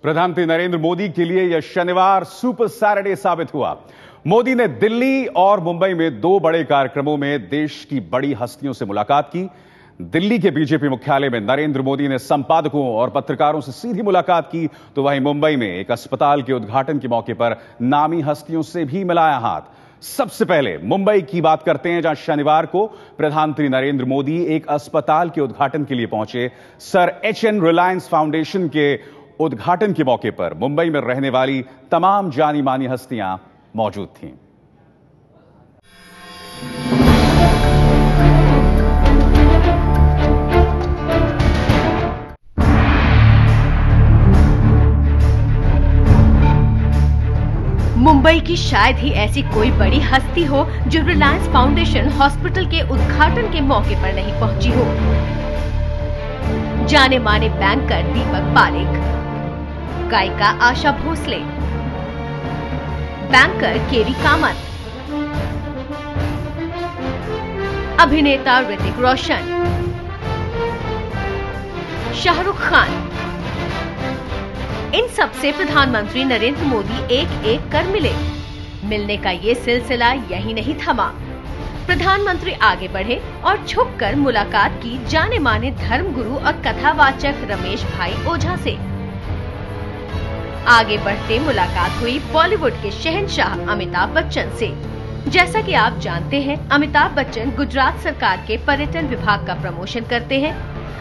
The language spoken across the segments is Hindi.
प्रधानमंत्री नरेंद्र मोदी के लिए यह शनिवार सुपर सैटरडे साबित हुआ। मोदी ने दिल्ली और मुंबई में दो बड़े कार्यक्रमों में देश की बड़ी हस्तियों से मुलाकात की। दिल्ली के बीजेपी मुख्यालय में नरेंद्र मोदी ने संपादकों और पत्रकारों से सीधी मुलाकात की, तो वहीं मुंबई में एक अस्पताल के उद्घाटन के मौके पर नामी हस्तियों से भी मिलाया हाथ। सबसे पहले मुंबई की बात करते हैं, जहां शनिवार को प्रधानमंत्री नरेंद्र मोदी एक अस्पताल के उद्घाटन के लिए पहुंचे। सर एचएन रिलायंस फाउंडेशन के उद्घाटन के मौके पर मुंबई में रहने वाली तमाम जानी मानी हस्तियां मौजूद थीं। मुंबई की शायद ही ऐसी कोई बड़ी हस्ती हो जो रिलायंस फाउंडेशन हॉस्पिटल के उद्घाटन के मौके पर नहीं पहुंची हो। जाने माने बैंकर दीपक पारेख, गायिका आशा भोसले, बैंकर केवी कामत, अभिनेता ऋतिक रोशन, शाहरुख खान, इन सबसे प्रधानमंत्री नरेंद्र मोदी एक एक कर मिले। मिलने का ये सिलसिला यही नहीं थमा। प्रधानमंत्री आगे बढ़े और झुककर मुलाकात की जाने माने धर्मगुरु और कथावाचक रमेश भाई ओझा से। आगे बढ़ते मुलाकात हुई बॉलीवुड के शहंशाह अमिताभ बच्चन से। जैसा कि आप जानते हैं, अमिताभ बच्चन गुजरात सरकार के पर्यटन विभाग का प्रमोशन करते हैं।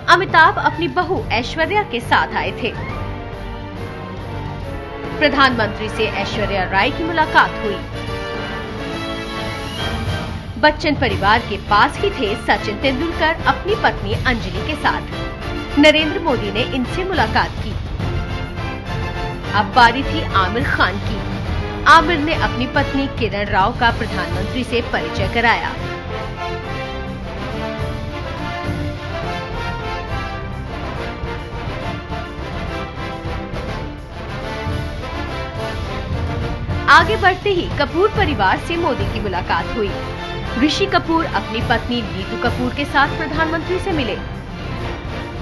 अमिताभ अपनी बहू ऐश्वर्या के साथ आए थे। प्रधानमंत्री से ऐश्वर्या राय की मुलाकात हुई। बच्चन परिवार के पास ही थे सचिन तेंदुलकर अपनी पत्नी अंजलि के साथ। नरेंद्र मोदी ने इनसे मुलाकात की। अब बारी थी आमिर खान की। आमिर ने अपनी पत्नी किरण राव का प्रधानमंत्री से परिचय कराया। आगे बढ़ते ही कपूर परिवार से मोदी की मुलाकात हुई। ऋषि कपूर अपनी पत्नी नीतू कपूर के साथ प्रधानमंत्री से मिले।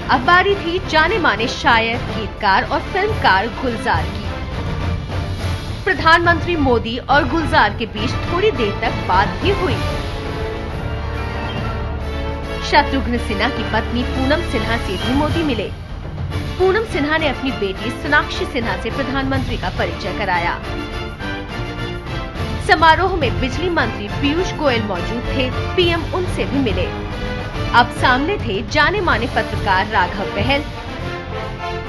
अब बारी थी जाने माने शायर, गीतकार और फिल्मकार गुलजार की। प्रधानमंत्री मोदी और गुलजार के बीच थोड़ी देर तक बात भी हुई। शत्रुघ्न सिन्हा की पत्नी पूनम सिन्हा से भी मोदी मिले। पूनम सिन्हा ने अपनी बेटी सोनाक्षी सिन्हा से प्रधानमंत्री का परिचय कराया। समारोह में बिजली मंत्री पीयूष गोयल मौजूद थे। पीएम उनसे भी मिले। अब सामने थे जाने माने पत्रकार राघव बहल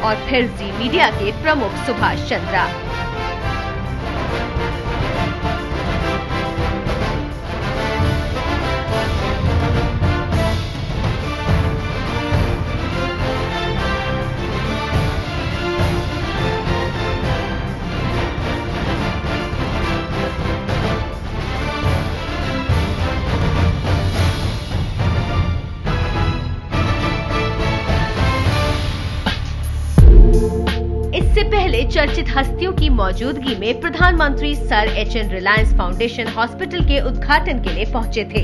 और फिर जी मीडिया के प्रमुख सुभाष चंद्रा। इससे पहले चर्चित हस्तियों की मौजूदगी में प्रधानमंत्री Sir HN Reliance Foundation Hospital के उद्घाटन के लिए पहुंचे थे।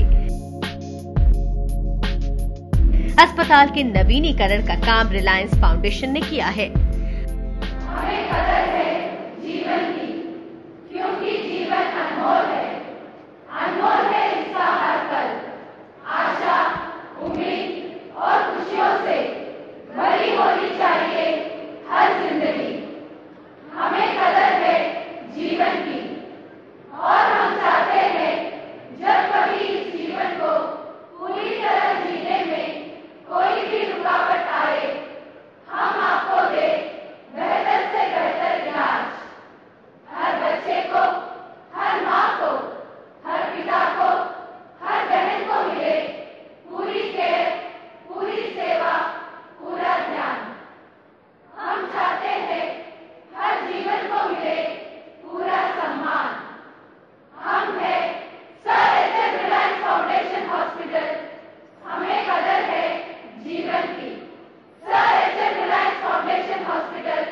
अस्पताल के नवीनीकरण का काम रिलायंस फाउंडेशन ने किया है। हमें कदर है जीवन की, क्योंकि जीवन अनमोल है। अनमोल है इसका हर पल। आशा, उम्मीद और खुशियों से भरी होनी चाहिए हर जिंदगी। हमें कदर है जीवन की और हम चाहते हैं जब कभी इस जीवन को पूरी तरह जीने में कोई भी रुकावट आए, हम आपको दें बेहतर से बेहतर इलाज। हर बच्चे को, हर माँ को, हर पिता को, हर बहन को मिले पूरी केयर, पूरी सेवा, पूरा ध्यान। हम चाहते हैं हर जीवन को मिले पूरा सम्मान। हम हैं Sir HN Reliance Foundation Hospital. हमें कदर है जीवन की। Sir HN Reliance Foundation Hospital,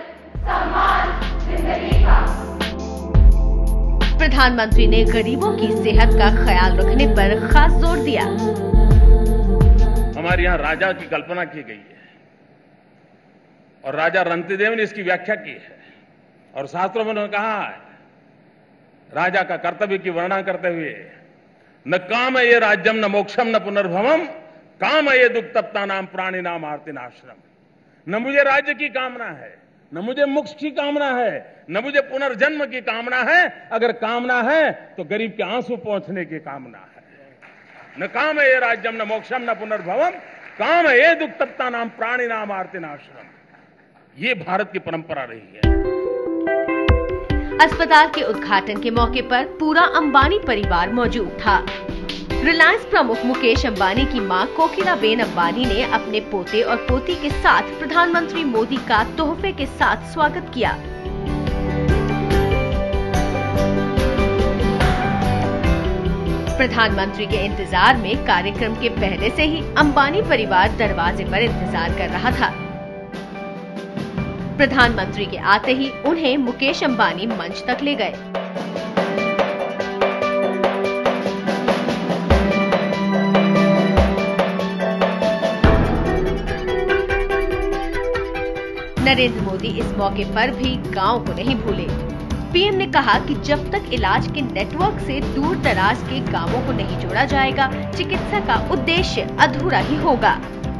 सम्मान जिंदगी का। प्रधानमंत्री ने गरीबों की सेहत का ख्याल रखने पर खास जोर दिया। हमारे यहाँ राजा की कल्पना की गई है और राजा रणतिदेव ने इसकी व्याख्या की है। और शास्त्रों में उन्होंने कहा है, राजा का कर्तव्य की वर्णना करते हुए, न काम ये राज्यम न मोक्षम न पुनर्भवम, काम ये दुख तप्ता नाम प्राणी नाम आरती नाश्रम। न मुझे राज्य की कामना है, न मुझे मोक्ष की कामना है, न मुझे पुनर्जन्म की कामना है। अगर कामना है तो गरीब के आंसू पहुंचने की कामना है। न काम ये राज्यम न मोक्षम न पुनर्भवम, काम ये दुख तप्ता नाम प्राणी नाम आरती नाश्रम। ये भारत की परंपरा रही है। अस्पताल के उद्घाटन के मौके पर पूरा अंबानी परिवार मौजूद था। रिलायंस प्रमुख मुकेश अंबानी की मां कोकिलाबेन अंबानी ने अपने पोते और पोती के साथ प्रधानमंत्री मोदी का तोहफे के साथ स्वागत किया। प्रधानमंत्री के इंतजार में कार्यक्रम के पहले से ही अंबानी परिवार दरवाजे पर इंतजार कर रहा था। प्रधानमंत्री के आते ही उन्हें मुकेश अंबानी मंच तक ले गए। नरेंद्र मोदी इस मौके पर भी गांव को नहीं भूले। पीएम ने कहा कि जब तक इलाज के नेटवर्क से दूर दराज के गांवों को नहीं जोड़ा जाएगा, चिकित्सा का उद्देश्य अधूरा ही होगा।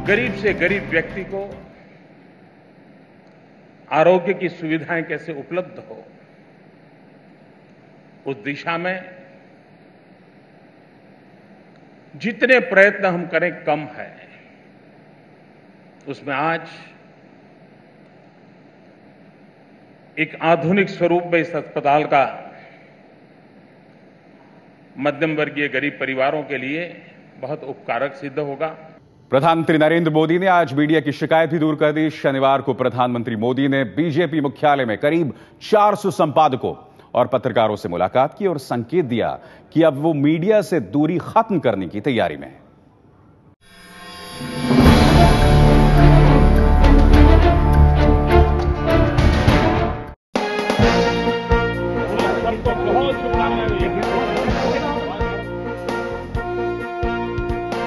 गरीब से गरीब व्यक्ति को आरोग्य की सुविधाएं कैसे उपलब्ध हो, उस दिशा में जितने प्रयत्न हम करें कम है। उसमें आज एक आधुनिक स्वरूप में इस अस्पताल का मध्यम वर्गीय गरीब परिवारों के लिए बहुत उपकारक सिद्ध होगा। प्रधानमंत्री नरेंद्र मोदी ने आज मीडिया की शिकायत भी दूर कर दी। शनिवार को प्रधानमंत्री मोदी ने बीजेपी मुख्यालय में करीब 400 संपादकों और पत्रकारों से मुलाकात की और संकेत दिया कि अब वो मीडिया से दूरी खत्म करने की तैयारी में है।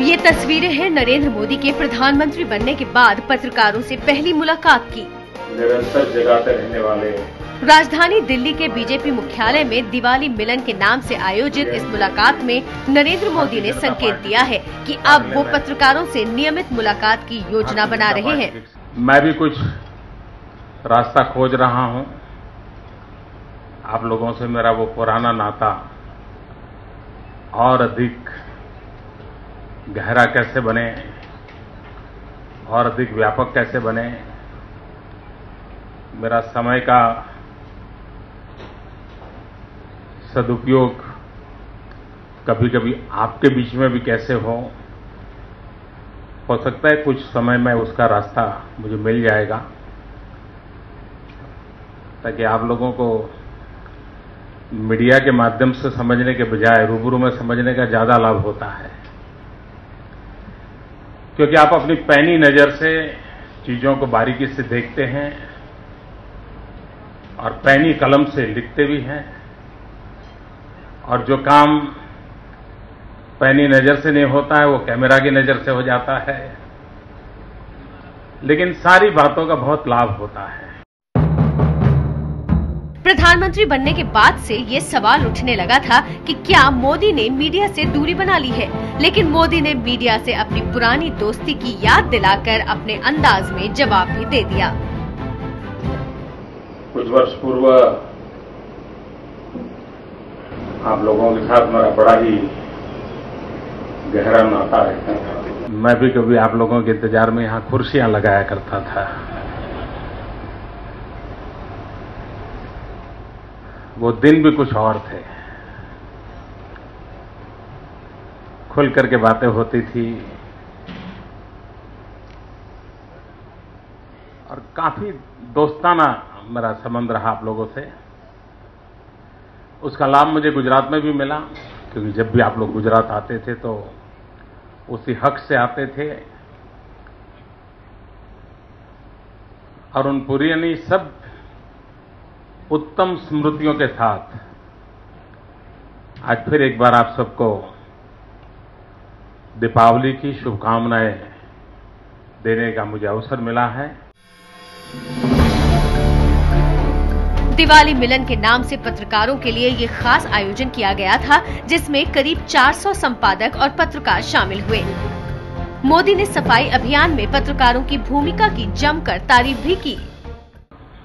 ये तस्वीरें हैं नरेंद्र मोदी के प्रधानमंत्री बनने के बाद पत्रकारों से पहली मुलाकात की। निरंतर जगाते रहने वाले राजधानी दिल्ली के बीजेपी मुख्यालय में दिवाली मिलन के नाम से आयोजित इस मुलाकात में नरेंद्र मोदी ने संकेत दिया है कि अब वो पत्रकारों से नियमित मुलाकात की योजना बना रहे हैं। मैं भी कुछ रास्ता खोज रहा हूं। आप लोगों से मेरा वो पुराना नाता और अधिक गहरा कैसे बने और अधिक व्यापक कैसे बने, मेरा समय का सदुपयोग कभी कभी आपके बीच में भी कैसे हो सकता है कुछ समय में उसका रास्ता मुझे मिल जाएगा, ताकि आप लोगों को मीडिया के माध्यम से समझने के बजाय रूबरू में समझने का ज्यादा लाभ होता है, क्योंकि आप अपनी पैनी नजर से चीजों को बारीकी से देखते हैं और पैनी कलम से लिखते भी हैं, और जो काम पैनी नजर से नहीं होता है वो कैमरा की नजर से हो जाता है, लेकिन सारी बातों का बहुत लाभ होता है। प्रधानमंत्री बनने के बाद से ये सवाल उठने लगा था कि क्या मोदी ने मीडिया से दूरी बना ली है, लेकिन मोदी ने मीडिया से अपनी पुरानी दोस्ती की याद दिलाकर अपने अंदाज में जवाब भी दे दिया। कुछ वर्ष पूर्व आप लोगों के साथ मेरा बड़ा ही गहरा नाता है। मैं भी कभी आप लोगों के इंतजार में यहाँ कुर्सियां लगाया करता था। वो दिन भी कुछ और थे, खुल करके बातें होती थी और काफी दोस्ताना मेरा संबंध रहा आप लोगों से। उसका लाभ मुझे गुजरात में भी मिला, क्योंकि जब भी आप लोग गुजरात आते थे तो उसी हक से आते थे, और उन पुरानी सब उत्तम स्मृतियों के साथ आज फिर एक बार आप सबको दीपावली की शुभकामनाएं देने का मुझे अवसर मिला है। दिवाली मिलन के नाम से पत्रकारों के लिए ये खास आयोजन किया गया था, जिसमें करीब 400 संपादक और पत्रकार शामिल हुए। मोदी ने सफाई अभियान में पत्रकारों की भूमिका की जमकर तारीफ भी की।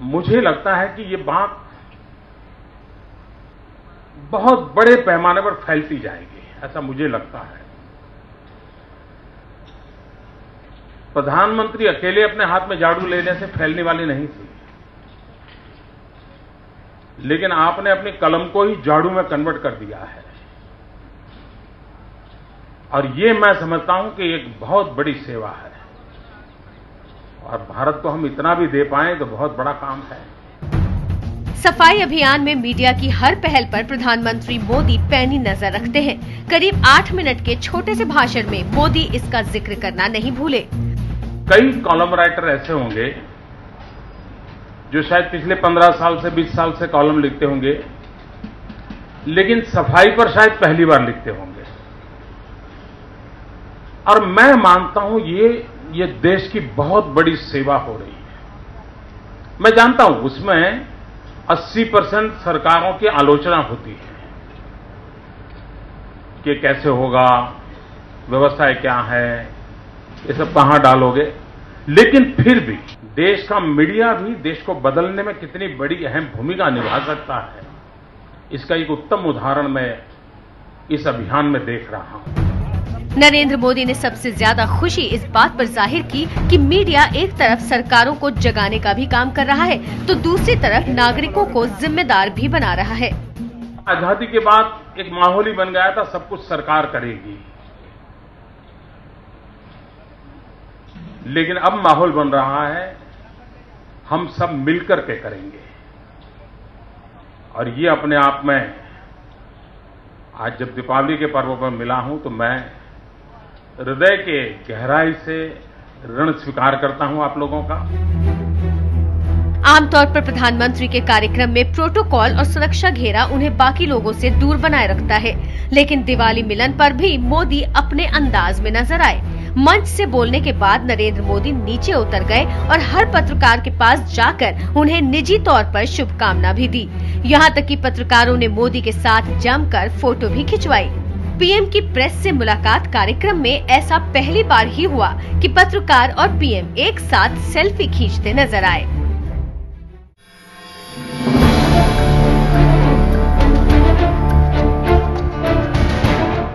मुझे लगता है कि ये बात बहुत बड़े पैमाने पर फैलती जाएगी, ऐसा मुझे लगता है। प्रधानमंत्री अकेले अपने हाथ में झाड़ू लेने से फैलने वाली नहीं थी, लेकिन आपने अपनी कलम को ही झाड़ू में कन्वर्ट कर दिया है, और ये मैं समझता हूं कि एक बहुत बड़ी सेवा है, और भारत को हम इतना भी दे पाएं तो बहुत बड़ा काम है। सफाई अभियान में मीडिया की हर पहल पर प्रधानमंत्री मोदी पैनी नजर रखते हैं। करीब 8 मिनट के छोटे से भाषण में मोदी इसका जिक्र करना नहीं भूले। कई कॉलम राइटर ऐसे होंगे जो शायद पिछले 15 साल से 20 साल से कॉलम लिखते होंगे, लेकिन सफाई पर शायद पहली बार लिखते होंगे। और मैं मानता हूं ये देश की बहुत बड़ी सेवा हो रही है। मैं जानता हूं उसमें 80% सरकारों की आलोचना होती है कि कैसे होगा, व्यवस्थाएं क्या है, ये सब कहां डालोगे, लेकिन फिर भी देश का मीडिया भी देश को बदलने में कितनी बड़ी अहम भूमिका निभा सकता है, इसका एक उत्तम उदाहरण मैं इस अभियान में देख रहा हूं। नरेंद्र मोदी ने सबसे ज्यादा खुशी इस बात पर जाहिर की कि मीडिया एक तरफ सरकारों को जगाने का भी काम कर रहा है, तो दूसरी तरफ नागरिकों को जिम्मेदार भी बना रहा है। आजादी के बाद एक माहौल ही बन गया था, सब कुछ सरकार करेगी, लेकिन अब माहौल बन रहा है हम सब मिलकर के करेंगे, और ये अपने आप में आज जब दीपावली के पर्व पर मिला हूं तो मैं हृदय के गहराई से ऋण स्वीकार करता हूं आप लोगों का। आमतौर पर प्रधानमंत्री के कार्यक्रम में प्रोटोकॉल और सुरक्षा घेरा उन्हें बाकी लोगों से दूर बनाए रखता है, लेकिन दिवाली मिलन पर भी मोदी अपने अंदाज में नजर आए। मंच से बोलने के बाद नरेंद्र मोदी नीचे उतर गए और हर पत्रकार के पास जाकर उन्हें निजी तौर पर शुभकामना भी दी। यहाँ तक कि पत्रकारों ने मोदी के साथ जमकर फोटो भी खिंचवाई। पीएम की प्रेस से मुलाकात कार्यक्रम में ऐसा पहली बार ही हुआ कि पत्रकार और पीएम एक साथ सेल्फी खींचते नजर आए।